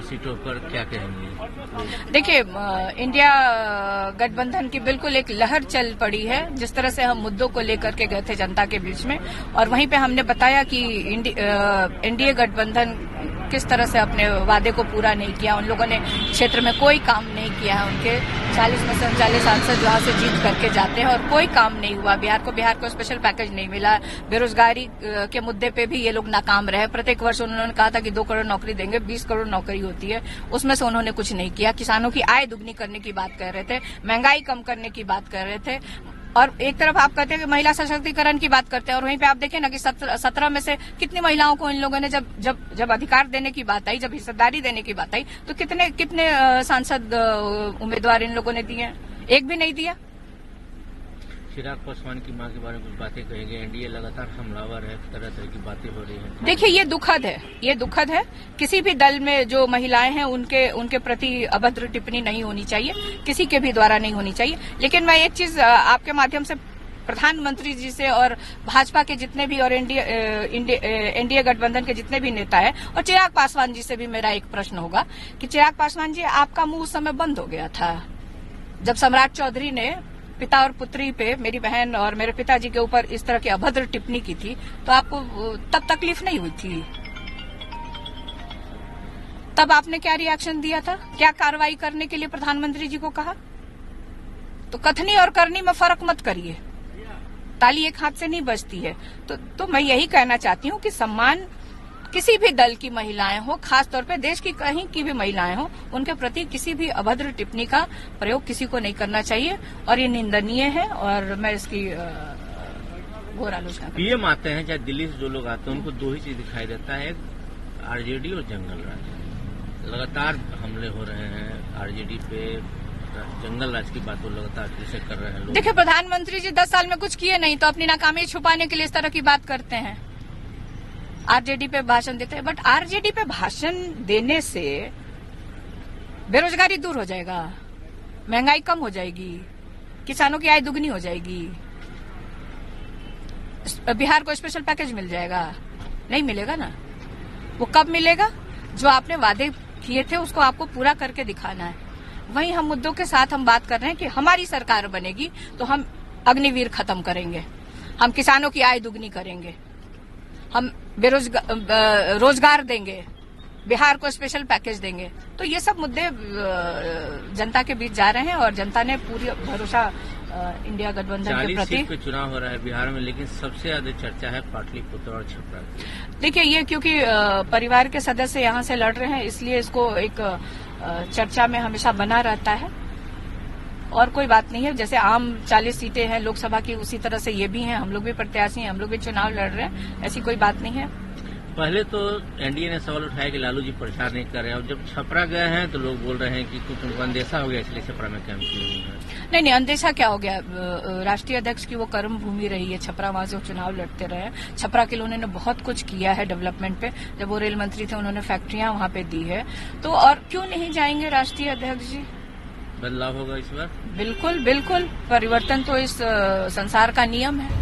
सीटों पर क्या कहेंगे? देखिए, इंडिया गठबंधन की बिल्कुल एक लहर चल पड़ी है। जिस तरह से हम मुद्दों को लेकर के गए थे जनता के बीच में, और वहीं पे हमने बताया कि एनडीए गठबंधन किस तरह से अपने वादे को पूरा नहीं किया। उन लोगों ने क्षेत्र में कोई काम नहीं किया है। उनके 40 में से 39 सांसद वहां से जीत करके जाते हैं और कोई काम नहीं हुआ। बिहार को स्पेशल पैकेज नहीं मिला। बेरोजगारी के मुद्दे पे भी ये लोग नाकाम रहे। प्रत्येक वर्ष उन्होंने कहा था कि 2 करोड़ नौकरी देंगे, 20 करोड़ नौकरी होती है, उसमें से उन्होंने कुछ नहीं किया। किसानों की आय दुगनी करने की बात कर रहे थे, महंगाई कम करने की बात कर रहे थे, और एक तरफ आप कहते हैं कि महिला सशक्तिकरण की बात करते हैं, और वहीं पे आप देखें ना कि 17 में से कितनी महिलाओं को इन लोगों ने जब अधिकार देने की बात आई, जब हिस्सेदारी देने की बात आई, तो कितने सांसद उम्मीदवार इन लोगों ने दिए हैं? एक भी नहीं दिया। चिराग पासवान की मां के बारे में कुछ बातें कहेंगे? एनडीए लगातार हमलावर है, तरह तरह की बातें हो रही हैं। देखिए, ये दुखद है। किसी भी दल में जो महिलाएं हैं उनके प्रति अभद्र टिप्पणी नहीं होनी चाहिए, किसी के भी द्वारा नहीं होनी चाहिए। लेकिन मैं एक चीज आपके माध्यम से प्रधानमंत्री जी से और भाजपा के जितने भी और एनडीए गठबंधन के जितने भी नेता हैं, और चिराग पासवान जी से भी मेरा एक प्रश्न होगा कि चिराग पासवान जी, आपका मुंह उस समय बंद हो गया था जब सम्राट चौधरी ने पिता और पुत्री पे, मेरी बहन और मेरे पिताजी के ऊपर इस तरह की अभद्र टिप्पणी की थी, तो आपको तब तकलीफ नहीं हुई थी? तब आपने क्या रिएक्शन दिया था? क्या कार्रवाई करने के लिए प्रधानमंत्री जी को कहा? तो कथनी और करनी में फर्क मत करिए। ताली एक हाथ से नहीं बजती है। तो मैं यही कहना चाहती हूँ कि सम्मान किसी भी दल की महिलाएं हो, खासतौर पे देश की कहीं की भी महिलाएं हो, उनके प्रति किसी भी अभद्र टिप्पणी का प्रयोग किसी को नहीं करना चाहिए, और ये निंदनीय है, और मैं इसकी घोर आलोचना करती हूं। पीएम आते हैं, चाहे दिल्ली से जो लोग आते हैं, उनको 2 ही चीज दिखाई देता है, आरजेडी और जंगल राज। लगातार हमले हो रहे हैं आरजेडी पे, जंगल राज की बात वो लगातार फिर से कर रहे हैं लोग। देखिए, प्रधानमंत्री जी 10 साल में कुछ किए नहीं, तो अपनी नाकामी छुपाने के लिए इस तरह की बात करते हैं, आरजेडी पे भाषण देते हैं। बट आरजेडी पे भाषण देने से बेरोजगारी दूर हो जाएगा, महंगाई कम हो जाएगी, किसानों की आय दुगनी हो जाएगी, बिहार को स्पेशल पैकेज मिल जाएगा? नहीं मिलेगा ना। वो कब मिलेगा? जो आपने वादे किए थे उसको आपको पूरा करके दिखाना है। वहीं हम मुद्दों के साथ हम बात कर रहे हैं कि हमारी सरकार बनेगी तो हम अग्निवीर खत्म करेंगे, हम किसानों की आय दुगनी करेंगे, हम रोजगार देंगे, बिहार को स्पेशल पैकेज देंगे। तो ये सब मुद्दे जनता के बीच जा रहे हैं, और जनता ने पूरी भरोसा इंडिया गठबंधन के प्रति। 40 सीट पे चुनाव हो रहा है बिहार में, लेकिन सबसे ज्यादा चर्चा है पाटलिपुत्र और छपरा की। देखिए, ये क्योंकि परिवार के सदस्य यहाँ से लड़ रहे हैं, इसलिए इसको एक चर्चा में हमेशा बना रहता है, और कोई बात नहीं है। जैसे आम 40 सीटें हैं लोकसभा की, उसी तरह से ये भी हैं। हम लोग भी प्रत्याशी हैं, हम लोग भी चुनाव लड़ रहे हैं, ऐसी कोई बात नहीं है। पहले तो एनडीए ने सवाल उठाया कि लालू जी प्रचार नहीं कर रहे हैं, और जब छपरा गए हैं तो लोग बोल रहे हैं कि कुछ उनको अंदेशा हो गया इसलिए छपरा में कैंप किए हैं। नहीं, अंदेशा क्या हो गया? राष्ट्रीय अध्यक्ष की वो कर्म भूमि रही है छपरा, वहां से वो चुनाव लड़ते रहे हैं। छपरा के लिए उन्होंने बहुत कुछ किया है डेवलपमेंट पे। जब वो रेल मंत्री थे, उन्होंने फैक्ट्रियां वहां पे दी है, तो और क्यों नहीं जाएंगे राष्ट्रीय अध्यक्ष जी? बदलाव होगा इस बार? बिल्कुल, परिवर्तन तो इस संसार का नियम है।